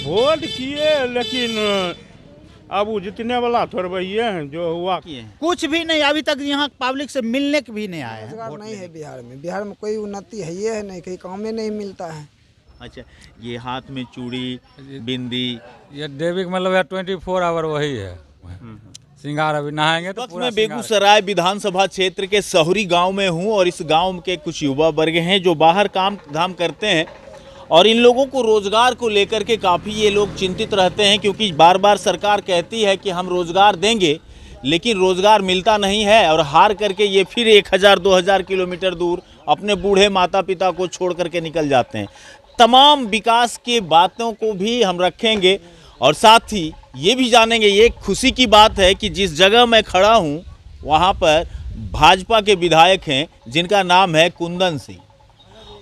Vote किए लेकिन अब वो जितने वाला थोड़े वही हैं जो हुआ किए हैं। कुछ भी नहीं, अभी तक यहाँ पब्लिक से मिलने के भी नहीं आए हैं। रोजगार नहीं है बिहार में। बिहार में कोई उन्नति है ये है नहीं, कहीं काम में नहीं मिलता है। अच्छा, ये हाथ में चूड़ी बिंदी, ये देवी मतलब 24 आवर वही है श्रृंगार। अभी नहाएंगे तो वक्त पूरा मैं बेगूसराय विधानसभा क्षेत्र के सहुरी गांव में हूं और इस गांव के कुछ युवा वर्ग हैं जो बाहर काम धाम करते हैं और इन लोगों को रोजगार को लेकर के काफ़ी ये लोग चिंतित रहते हैं, क्योंकि बार बार सरकार कहती है कि हम रोजगार देंगे लेकिन रोजगार मिलता नहीं है और हार करके ये फिर 1000-2000 किलोमीटर दूर अपने बूढ़े माता पिता को छोड़ करके निकल जाते हैं। तमाम विकास के बातों को भी हम रखेंगे और साथ ही ये भी जानेंगे। ये खुशी की बात है कि जिस जगह मैं खड़ा हूँ वहाँ पर भाजपा के विधायक हैं जिनका नाम है कुंदन सिंह,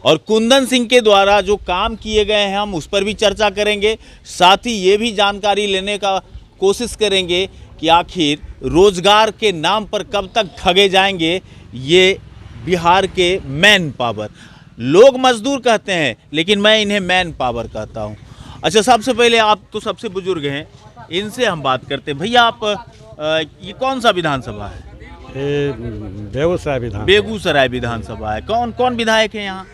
और कुंदन सिंह के द्वारा जो काम किए गए हैं हम उस पर भी चर्चा करेंगे। साथ ही ये भी जानकारी लेने का कोशिश करेंगे कि आखिर रोजगार के नाम पर कब तक ठगे जाएंगे ये बिहार के मैन पावर। लोग मजदूर कहते हैं लेकिन मैं इन्हें मैन पावर कहता हूँ। अच्छा, सबसे पहले आप तो सबसे बुजुर्ग हैं, इनसे हम बात करते हैं। भैया आप ये कौन सा विधानसभा है? बेगूसराय विधानसभा है। कौन कौन विधायक है यहाँ?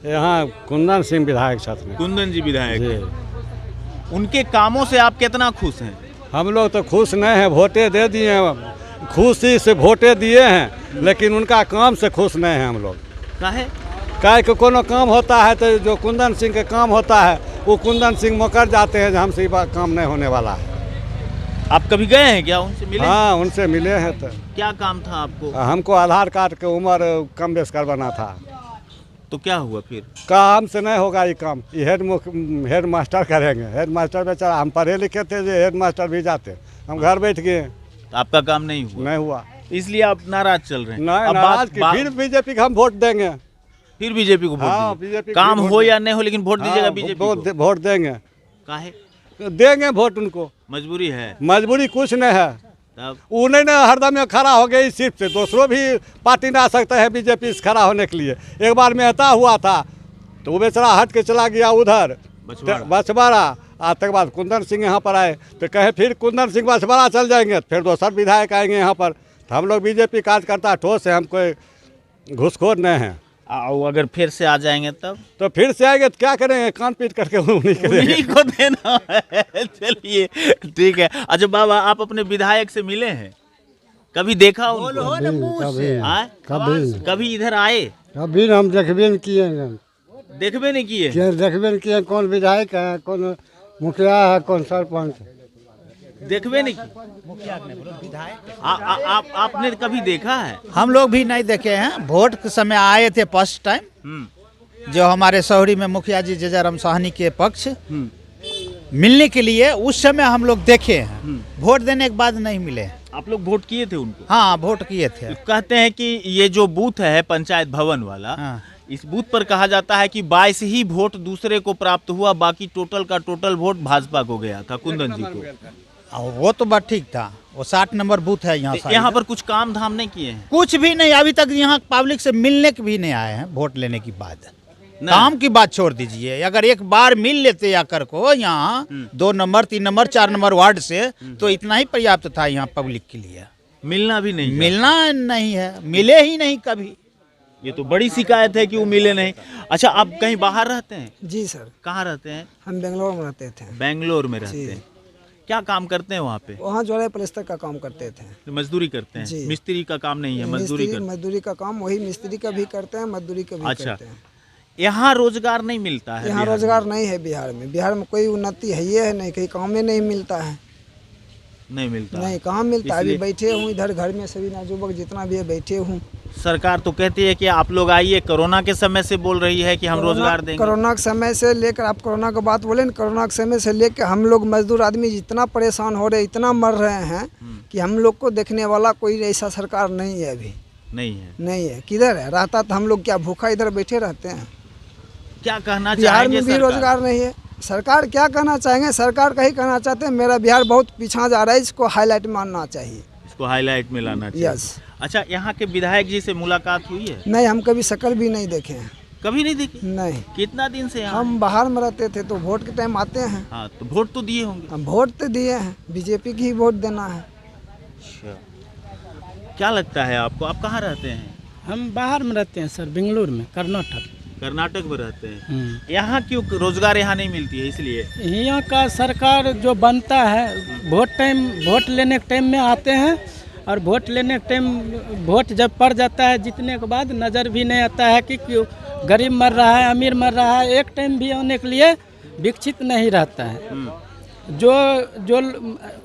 यहाँ कुंदन सिंह विधायक साथ में। कुंदन जी विधायक हैं। उनके कामों से आप कितना खुश हैं? हम लोग तो खुश नहीं हैं, वोटे दे दिए हैं, खुशी से वोटे दिए हैं, लेकिन उनका काम से खुश नहीं हैं हम लोग। काहे कि कोनो काम होता है तो जो कुंदन सिंह के काम होता है वो कुंदन सिंह मुकर जाते हैं, हमसे ये काम नहीं होने वाला है। आप कभी गए हैं क्या, उनसे मिले? हाँ, उनसे मिले हैं। तो क्या काम था आपको? हमको आधार कार्ड के उम्र कम बेस करवाना था। तो क्या हुआ फिर? काम से नहीं होगा ये काम, ये हेड मास्टर करेंगे। हेड मास्टर बेचारा, हम पढ़े लिखे थे जो हेड मास्टर भी जाते, हम घर बैठ गए। तो आपका काम नहीं हुआ? इसलिए आप नाराज चल रहे हैं? नाराज की फिर बीजेपी को हम वोट देंगे। फिर बीजेपी को वोट? हाँ, बीजेपी काम हो या नहीं हो लेकिन वोट दीजिएगा बीजेपी को? वोट देंगे। काहे देंगे वोट? उनको मजबूरी है। मजबूरी कुछ नहीं है, उन्हें ना हरदम खड़ा हो गई सिर्फ से, दूसरों भी पार्टी ना आ सकता है बीजेपी से खड़ा होने के लिए। एक बार मेहता हुआ था तो वो बेचारा हट के चला गया उधर बछवाड़ा। आज तक बाद कुंदन सिंह यहाँ पर आए तो कहे फिर कुंदन सिंह बछवाड़ा चल जाएंगे, फिर दूसर विधायक आएंगे यहाँ पर। तो हम लोग बीजेपी कार्यकर्ता ठोस है, हम कोई घुसखोर नहीं है। अगर फिर से आ जाएंगे तब? तो फिर से आएंगे तो क्या करेंगे, कान पीट करके उन्हीं को देना है। चलिए ठीक है। अच्छा बाबा, आप अपने विधायक से मिले हैं? कभी देखा उनको? कभी इधर आए? कभी हम देखबे नहीं किए। देखबे नहीं किए? देखबे नहीं किए। कौन विधायक है, कौन मुखिया है, कौन सरपंच, देखबे नहीं की? आपने कभी देखा है? हम लोग भी नहीं देखे हैं। वोट के समय आए थे फर्स्ट टाइम, जो हमारे शहरी में मुखिया जी जयराम साहनी के पक्ष मिलने के लिए, उस समय हम लोग देखे हैं। वोट देने के बाद नहीं मिले। आप लोग वोट किए थे उनको? हाँ, वोट किए थे। कहते हैं कि ये जो बूथ है पंचायत भवन वाला, हाँ, इस बूथ पर कहा जाता है कि 22 ही वोट दूसरे को प्राप्त हुआ, बाकी टोटल का टोटल वोट भाजपा को गया था, कुंदन जी को। वो तो बात ठीक था, वो 60 नंबर बूथ है यहाँ। यहाँ पर कुछ काम धाम नहीं किए हैं? कुछ भी नहीं, अभी तक यहाँ पब्लिक से मिलने के भी नहीं आए हैं। वोट लेने के बाद काम की बात छोड़ दीजिए। अगर एक बार मिल लेते आकर को यहाँ 2 नंबर 3 नंबर 4 नंबर वार्ड से, तो इतना ही पर्याप्त था यहाँ पब्लिक के लिए। मिलना भी नहीं? मिलना नहीं है, मिले ही नहीं कभी। ये तो बड़ी शिकायत है कि वो मिले नहीं। अच्छा, आप कहीं बाहर रहते हैं? जी सर। कहाँ रहते हैं? हम बेंगलोर में रहते थे। बेंगलोर में रहते हैं। क्या काम करते हैं वहाँ पे? वहाँ जोड़े प्लास्टर का काम करते थे। मजदूरी करते हैं? मिस्त्री का काम नहीं है, मजदूरी का काम, वही मिस्त्री का भी करते हैं, मजदूरी का भी करते हैं। यहाँ रोजगार नहीं मिलता है? यहाँ रोजगार नहीं है बिहार में। बिहार में कोई उन्नति है ये है नहीं, कहीं काम में नहीं मिलता है। नहीं मिलता? नहीं, कहाँ मिलता है। अभी बैठे हूँ इधर घर में, सभी नौजुवक जितना भी है बैठे हूँ। सरकार तो कहती है कि आप लोग आइए, कोरोना के समय से बोल रही है कि हम रोजगार देंगे। कोरोना के समय से लेकर, आप कोरोना की बात बोले ना, कोरोना के समय से लेकर हम लोग मजदूर आदमी जितना परेशान हो रहे, इतना मर रहे हैं कि हम लोग को देखने वाला कोई ऐसा सरकार नहीं है। अभी नहीं है। किधर है? रहता तो हम लोग क्या भूखा इधर बैठे रहते हैं? क्या कहना चाहेंगे? बिहार में भी रोजगार नहीं है। सरकार क्या कहना चाहेंगे? सरकार का ही कहना चाहते हैं मेरा बिहार बहुत पीछा जा रहा है, इसको हाईलाइट मानना चाहिए, इसको हाईलाइट में लाना चाहिए। यस। अच्छा, यहाँ के विधायक जी से मुलाकात हुई है? नहीं, हम कभी शक्ल भी नहीं देखे हैं। कभी नहीं देखे? नहीं, कितना दिन से यहाँ? हम बाहर में रहते थे तो वोट के टाइम आते हैं। हाँ, तो वोट तो दिए होंगे। हम वोट तो दिए हैं, बीजेपी की ही वोट देना है। अच्छा, क्या लगता है आपको? आप कहाँ रहते हैं? हम बाहर में रहते हैं सर, बेंगलुरु में, कर्नाटक। कर्नाटक में रहते हैं। यहाँ क्यों रोजगार यहाँ नहीं मिलती है? इसलिए यहाँ का सरकार जो बनता है वोट लेने के टाइम में आते हैं, और वोट लेने के टाइम वोट जब पड़ जाता है जीतने के बाद नज़र भी नहीं आता है कि क्यों गरीब मर रहा है, अमीर मर रहा है। एक टाइम भी होने के लिए विकसित नहीं रहता है। जो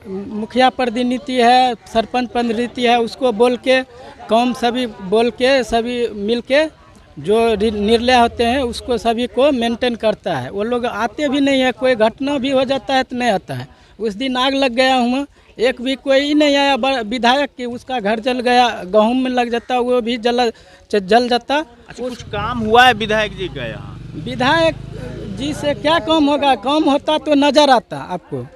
मुखिया प्रतिनिधि है, सरपंच प्रतिनिधि है, उसको बोल के कौम सभी बोल के सभी मिल के जो निर्णय होते हैं उसको सभी को मेंटेन करता है। वो लोग आते भी नहीं है, कोई घटना भी हो जाता है तो नहीं आता है। उस दिन आग लग गया हुआ, एक भी कोई नहीं आया विधायक की, उसका घर जल गया, गेहूं में लग जाता, वो भी जल जाता। अच्छा, कुछ काम हुआ है विधायक जी का यहाँ? विधायक जी से क्या काम होगा? काम होता तो नज़र आता आपको।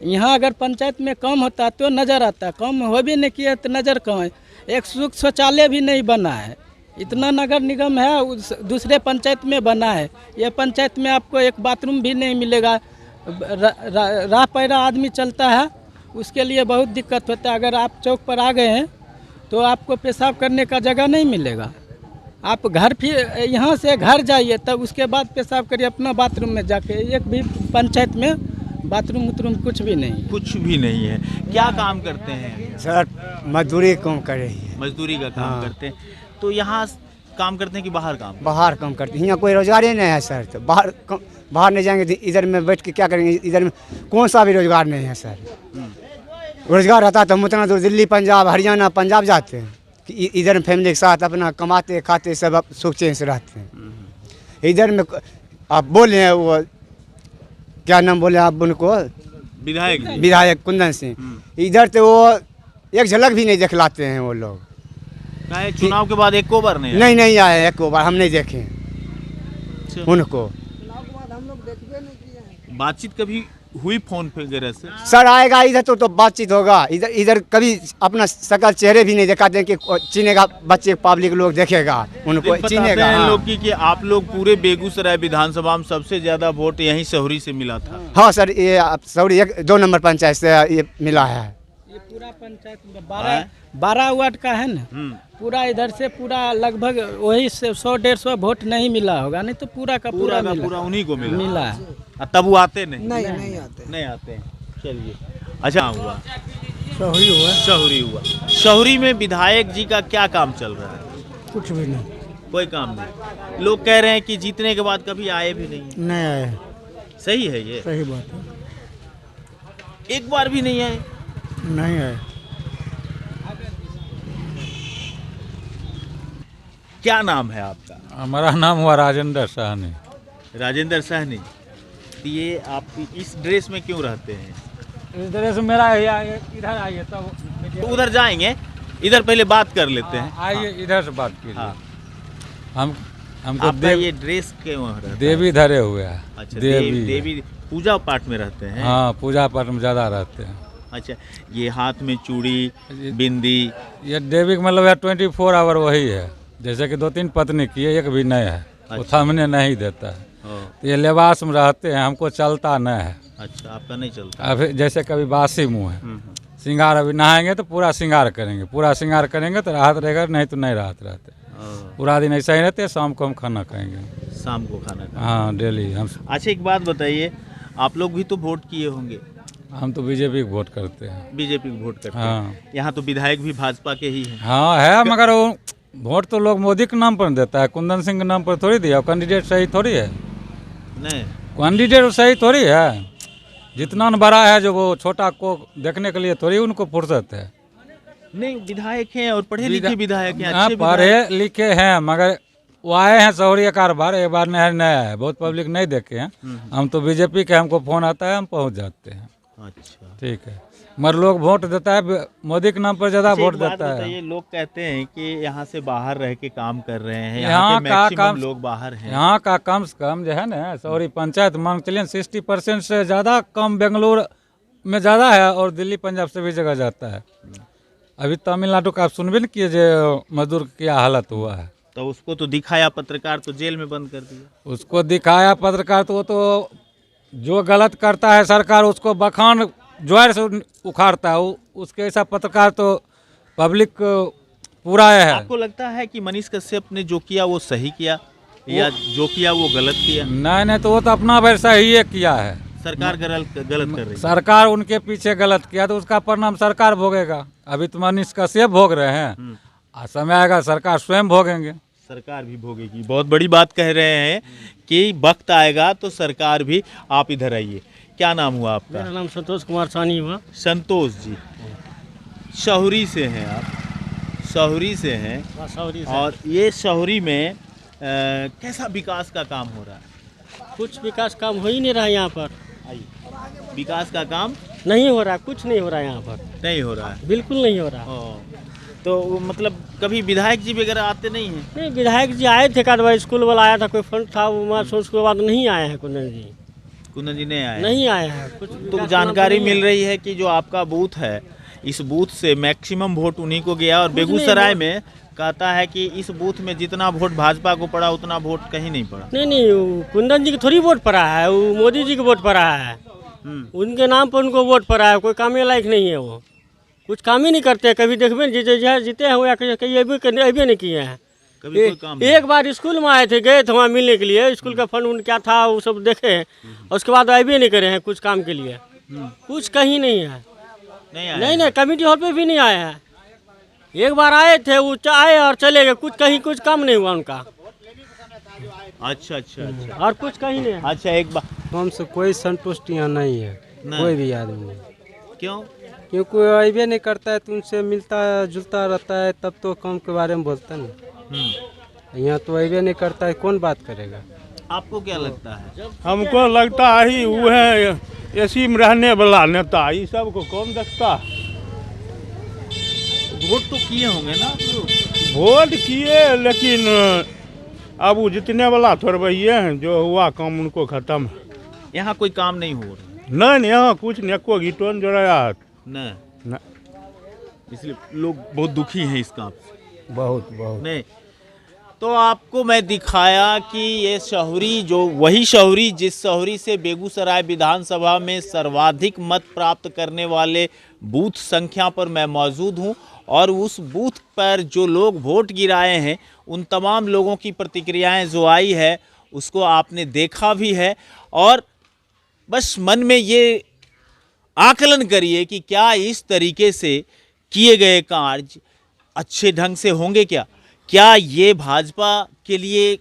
यहाँ अगर पंचायत में काम होता तो नज़र आता, काम हो भी नहीं किया तो नज़र कहाँ है? एक सुख शौचालय भी नहीं बना है। इतना नगर निगम है, दूसरे पंचायत में बना है, ये पंचायत में आपको एक बाथरूम भी नहीं मिलेगा। राह पैरा आदमी चलता है, उसके लिए बहुत दिक्कत होता है। अगर आप चौक पर आ गए हैं तो आपको पेशाब करने का जगह नहीं मिलेगा। आप घर फिर यहाँ से घर जाइए, तब उसके बाद पेशाब करिए अपना बाथरूम में जाके। एक भी पंचायत में बाथरूम उथरूम कुछ भी नहीं, कुछ भी नहीं है। क्या काम करते हैं? सर मजदूरी कम कर रही है। मजदूरी का काम करते हैं। तो यहाँ काम करते हैं कि बाहर काम? बाहर काम करते हैं, यहाँ कोई रोजगार ही नहीं है सर। तो बाहर नहीं जाएंगे तो इधर में बैठ के क्या करेंगे? इधर में कौन सा भी रोजगार नहीं है सर। रोजगार रहता तो हम उतना दूर दिल्ली, पंजाब, हरियाणा, पंजाब जाते हैं कि इधर में फैमिली के साथ अपना कमाते खाते सब सुख चैन से रहते हैं। इधर में आप बोले हैं वो क्या नाम बोले आप उनको? विधायक कुंदन सिंह। इधर तो वो एक झलक भी नहीं दिखलाते हैं वो लोग। चुनाव के बाद एक बार नहीं आए, एक बार हम नहीं देखे उनको। बातचीत कभी हुई फोन पे वगैरह से? सर आएगा इधर तो बातचीत होगा। इधर कभी अपना शकल चेहरे भी नहीं दिखाते हैं कि चीनेगा बच्चे, पब्लिक लोग देखेगा उनको, चीनेगा। हाँ। लोग कि आप लोग पूरे बेगूसराय विधानसभा में सबसे ज्यादा वोट यहीं शहरी से मिला था। हाँ सर, ये शहरी 2 नंबर पंचायत से ये मिला है। ये पूरा पंचायत में 12 वार्ड का है ना, पूरा इधर से पूरा लगभग वही 100-150 वोट नहीं मिला होगा, नहीं तो पूरा का पूरा उन्हीं को मिला है। तब वो आते नहीं आते। चलिए, अच्छा हुआ शहरी हुआ। शहरी में विधायक जी का क्या काम चल रहा है? कुछ भी नहीं, कोई काम नहीं। लोग कह रहे हैं कि जीतने के बाद कभी आए भी नहीं आए। सही है ये? सही बात है, एक बार भी नहीं आए? नहीं आए। क्या नाम है आपका? हमारा नाम हुआ राजेंद्र साहनी। राजेंद्र साहनी। तो ये आप इस ड्रेस में क्यों रहते हैं? इस ड्रेस में मेरा इधर आइए तब तो उधर जाएंगे, इधर पहले बात कर लेते हैं। आइए इधर से बात कीजिए। हाँ। हमको आपका ये ड्रेस क्यों रहता है? देवी धरे हुए है। अच्छा, देवी पूजा पाठ में रहते हैं? हाँ, पूजा पाठ में ज़्यादा रहते हैं। अच्छा, ये हाथ में चूड़ी, बिंदी, ये देवी का मतलब 24 आवर वही है। जैसे कि 2-3 पत्नी की है, एक भी नहीं है। वो थमने नहीं देता है। तो ये लिबास में रहते हैं, हमको चलता नहीं है। अच्छा, आपका नहीं चलता? अभी जैसे कभी बासी मुँह है, श्रृंगार अभी नहाएंगे तो पूरा श्रृंगार करेंगे, पूरा श्रृंगार करेंगे तो राहत रहेगा, नहीं तो नहीं राहत रहते। पूरा दिन ऐसा ही रहते हैं। शाम को हम खाना खाएंगे। शाम को खाना खाएंगे? हाँ, डेली हम। अच्छा, एक बात बताइए, आप लोग भी तो वोट किए होंगे? हम तो बीजेपी को वोट करते हैं। बीजेपी को वोट करते हाँ। हैं। यहाँ तो विधायक भी भाजपा के ही हैं। हाँ है, मगर वो वोट तो लोग मोदी के नाम पर देता है, कुंदन सिंह के नाम पर थोड़ी दिया। कैंडिडेट सही थोड़ी है। नहीं, कैंडिडेट सही थोड़ी है। जितना न बड़ा है जो वो छोटा को देखने के लिए थोड़ी उनको फुर्सत है। नहीं, विधायक हैं और पढ़े लिखे विधायक हैं, हाँ, अच्छे पढ़े लिखे हैं, मगर वो आए हैं शहरी एक बार, एक बार नहीं आए, बहुत पब्लिक नहीं देखे हैं। हम तो बीजेपी के, हमको फोन आता है, हम पहुंच जाते हैं। अच्छा, ठीक है, मगर लोग वोट देता है मोदी के नाम पर ज्यादा वोट देता है। ये लोग कहते हैं कि यहाँ से बाहर रह के काम कर रहे हैं, यहाँ के का मैक्सिमम लोग बाहर हैं। यहाँ का कम से कम जो है ना शहरी पंचायत मांग चलिए 60% से ज़्यादा कम बेंगलुरु में ज़्यादा है, और दिल्ली पंजाब से भी जगह जाता है। अभी तमिलनाडु का आप सुनबे न किए जो मजदूर की क्या हालत हुआ है। तो उसको तो दिखाया पत्रकार तो जेल में बंद कर दिया। उसको दिखाया पत्रकार तो वो तो जो गलत करता है सरकार उसको बखान जोर से उखाड़ता है। उसके ऐसा पत्रकार तो पब्लिक पूरा है। आपको लगता है कि मनीष कश्यप ने जो किया वो सही किया या जो किया वो गलत किया? नहीं तो वो तो अपना वैसा ही किया है। सरकार गलत कर रही है। सरकार उनके पीछे गलत किया तो उसका परिणाम सरकार भोगेगा। अभी तो मनीष कश्यप भोग रहे हैं, समय आएगा सरकार स्वयं भोगेंगे। सरकार भी भोगेगी। बहुत बड़ी बात कह रहे हैं कि वक्त आएगा तो सरकार भी। आप इधर आइए, क्या नाम हुआ आपका? मेरा नाम संतोष कुमार सानी हुआ। संतोष जी, शहरी से हैं आप? शहरी से हैं। शहरी से। और ये शहरी में कैसा विकास का काम हो रहा है? कुछ विकास काम हो ही नहीं रहा है यहाँ पर। विकास का काम नहीं हो रहा, कुछ नहीं हो रहा है यहाँ पर। नहीं हो रहा है, बिल्कुल नहीं हो रहा। तो मतलब कभी विधायक जी वगैरह आते नहीं हैं? नहीं, विधायक जी आए थे, एक बार स्कूल वाला आया था, कोई फंड था उसके बाद नहीं आए हैं। कुंदन जी नहीं आए? नहीं आए हैं। कुछ तो जानकारी मिल रही है कि जो आपका बूथ है, इस बूथ से मैक्सिमम वोट उन्हीं को गया। और बेगूसराय में कहता है कि इस बूथ में जितना वोट भाजपा को पड़ा उतना वोट कहीं नहीं पड़ा। नहीं, कुंदन जी की थोड़ी वोट पड़ा है, वो मोदी जी की वोट पड़ा है। उनके नाम पर उनको वोट पड़ा है। कोई काम लायक नहीं है, वो कुछ काम ही नहीं करते। कभी देखबे जीते हैं या अभी नहीं किए हैं। कभी कोई काम एक बार स्कूल में आए थे, गए थे वहाँ मिलने के लिए, स्कूल का फंड उन क्या था वो सब देखे, और उसके बाद अभी नहीं करे हैं कुछ काम के लिए। कुछ कहीं नहीं है। नहीं, कमेटी हॉल पे भी नहीं आए हैं। एक बार आए थे, वो आए और चले गए। कुछ काम नहीं हुआ उनका। अच्छा। और कुछ कहीं नहीं है। अच्छा, एक बार हमसे कोई संतुष्ट यहाँ नहीं है, कोई भी आदमी। क्यों? क्योंकि कोई अबे नहीं करता है तो उनसे मिलता जुलता रहता है, तब तो काम के बारे में बोलता है। यहाँ तो अबे नहीं करता है, कौन बात करेगा? आपको क्या लगता है? हमको लगता है वो है एसी में रहने वाला नेता, ये सब को कौन देखता? वोट तो किए होंगे ना? वोट किए, लेकिन अब वो जितने वाला थोड़े हैं, जो हुआ काम उनको खत्म। यहाँ कोई काम नहीं हो रहा? नहीं, यहाँ कुछ नहीं, को गिटोन जोड़ाया न। इसलिए लोग बहुत दुखी हैं इस काम से। बहुत नहीं तो आपको मैं दिखाया कि ये शहरी, जो वही शहरी जिस शहरी से बेगूसराय विधानसभा में सर्वाधिक मत प्राप्त करने वाले बूथ संख्या पर मैं मौजूद हूं, और उस बूथ पर जो लोग वोट गिराए हैं उन तमाम लोगों की प्रतिक्रियाएं जो आई है उसको आपने देखा भी है। और बस मन में ये आकलन करिए कि क्या इस तरीके से किए गए कार्य अच्छे ढंग से होंगे? क्या ये भाजपा के लिए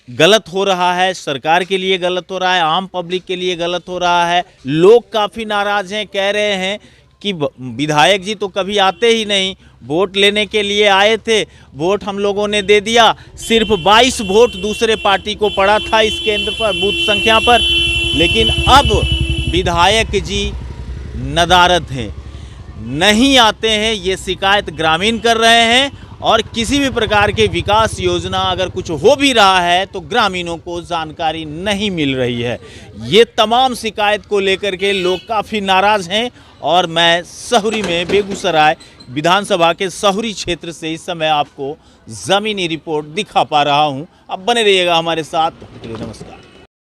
गलत हो रहा है, सरकार के लिए गलत हो रहा है, आम पब्लिक के लिए गलत हो रहा है? लोग काफ़ी नाराज़ हैं, कह रहे हैं कि विधायक जी तो कभी आते ही नहीं, वोट लेने के लिए आए थे, वोट हम लोगों ने दे दिया। सिर्फ 22 वोट दूसरे पार्टी को पड़ा था इस केंद्र पर, बूथ संख्या पर। लेकिन अब विधायक जी नदारद हैं, नहीं आते हैं, ये शिकायत ग्रामीण कर रहे हैं। और किसी भी प्रकार के विकास योजना अगर कुछ हो भी रहा है तो ग्रामीणों को जानकारी नहीं मिल रही है। ये तमाम शिकायत को लेकर के लोग काफ़ी नाराज़ हैं। और मैं शहरी में बेगूसराय विधानसभा के शहरी क्षेत्र से इस समय आपको ज़मीनी रिपोर्ट दिखा पा रहा हूँ। अब बने रहिएगा हमारे साथ। नमस्कार।